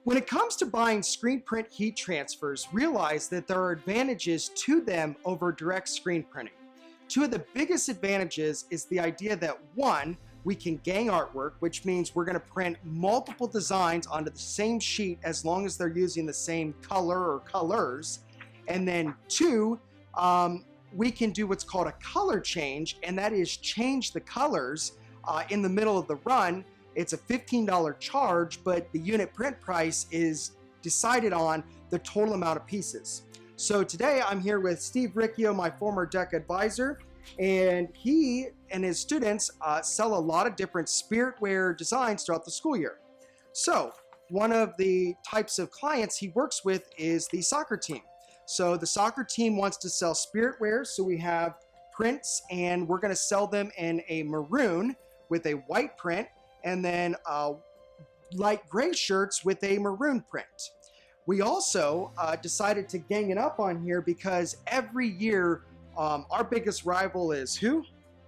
When it comes to buying screen print heat transfers, realize that there are advantages to them over direct screen printing. Two of the biggest advantages is the idea that one, we can gang artwork, which means we're going to print multiple designs onto the same sheet as long as they're using the same color or colors. And then two, we can do what's called a color change, and that is change the colors in the middle of the run. It's a $15 charge, but the unit print price is decided on the total amount of pieces. So today I'm here with Steve Riccio, my former DECA advisor, and he and his students sell a lot of different spiritware designs throughout the school year. So one of the types of clients he works with is the soccer team. So the soccer team wants to sell spiritware, so we have prints, and we're going to sell them in a maroon with a white print, and then light gray shirts with a maroon print. We also decided to gang it up on here because every year our biggest rival is who?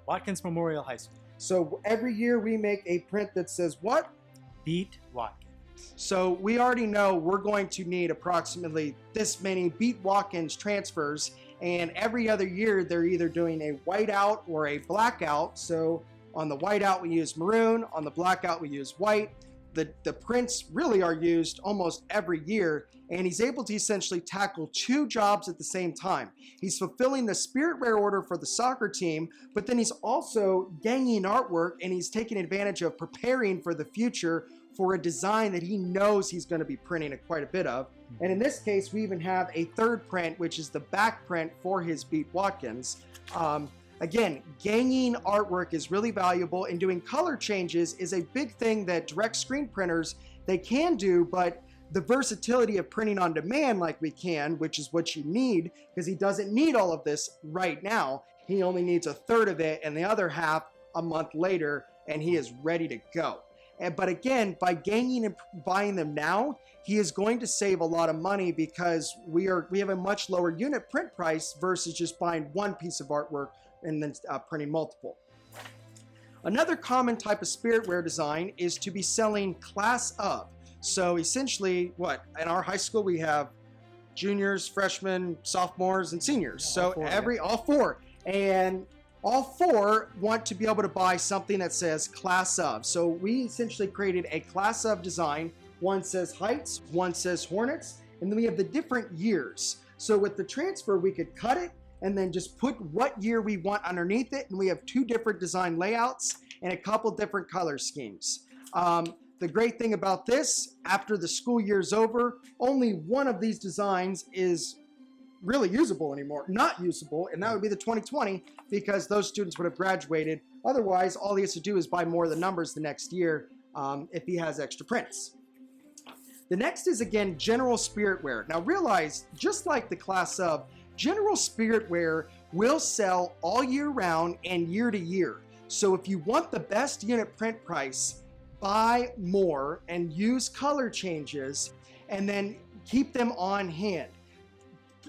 Watkins Memorial High School. So every year we make a print that says what? Beat Watkins. So we already know we're going to need approximately this many Beat Watkins transfers, and every other year they're either doing a whiteout or a blackout. So on the whiteout we use maroon, on the blackout we use white. The prints really are used almost every year, and he's able to essentially tackle two jobs at the same time. He's fulfilling the spiritware order for the soccer team, but then he's also ganging artwork, and he's taking advantage of preparing for the future for a design that he knows he's going to be printing quite a bit of. And in this case, we even have a third print, which is the back print for his Beat Watkins. Again, ganging artwork is really valuable, and doing color changes is a big thing that direct screen printers, they can do, but the versatility of printing on demand like we can, which is what you need, because he doesn't need all of this right now. He only needs a third of it and the other half a month later, and he is ready to go. But again, by ganging and buying them now, he is going to save a lot of money because we have a much lower unit print price versus just buying one piece of artwork and then printing multiple. Another common type of spiritware design is to be selling class of. So essentially, in our high school we have juniors, freshmen, sophomores, and seniors. So all four. And all four want to be able to buy something that says class of. So we essentially created a class of design. One says Heights, one says Hornets, and then we have the different years. So with the transfer, we could cut it and then just put what year we want underneath it, and we have two different design layouts and a couple different color schemes. The great thing about this, after the school year's over, only one of these designs is really usable anymore, not usable, and that would be the 2020, because those students would have graduated. Otherwise, all he has to do is buy more of the numbers the next year if he has extra prints. The next is, again, general spiritware. Now realize, just like the class of, general spiritware will sell all year round and year to year. So if you want the best unit print price, buy more and use color changes, and then keep them on hand.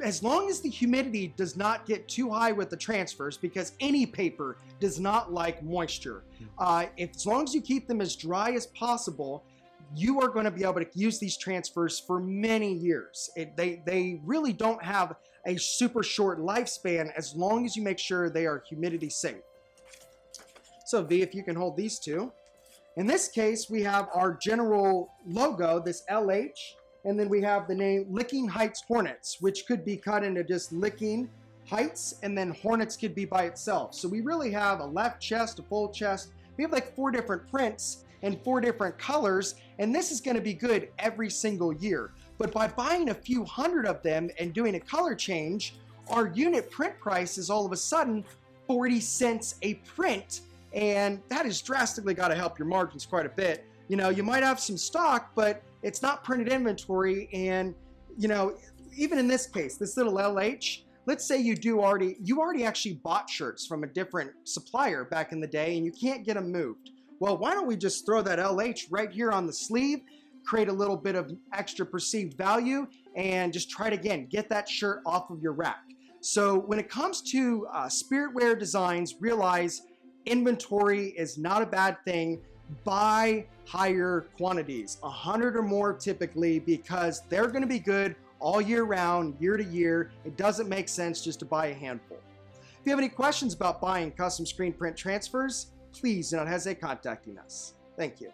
As long as the humidity does not get too high with the transfers, because any paper does not like moisture, as long as you keep them as dry as possible, you are going to be able to use these transfers for many years. They really don't have a super short lifespan as long as you make sure they are humidity safe. So V, if you can hold these two. In this case, we have our general logo, this LH, and then we have the name Licking Heights Hornets, which could be cut into just Licking Heights, and then Hornets could be by itself. So we really have a left chest, a full chest. We have like 4 different prints and 4 different colors, and this is going to be good every single year. But by buying a few hundred of them and doing a color change, our unit print price is all of a sudden 40 cents a print, and that has drastically got to help your margins quite a bit. You know, you might have some stock, but it's not printed inventory, and you know, even in this case, this little LH, let's say you already actually bought shirts from a different supplier back in the day and you can't get them moved. Well, why don't we just throw that LH right here on the sleeve, create a little bit of extra perceived value, and just try it again. Get that shirt off of your rack. So when it comes to spiritware designs, realize inventory is not a bad thing. buy higher quantities, 100 or more typically, because they're going to be good all year round, year to year. It doesn't make sense just to buy a handful. If you have any questions about buying custom screen print transfers, please do not hesitate contacting us. Thank you.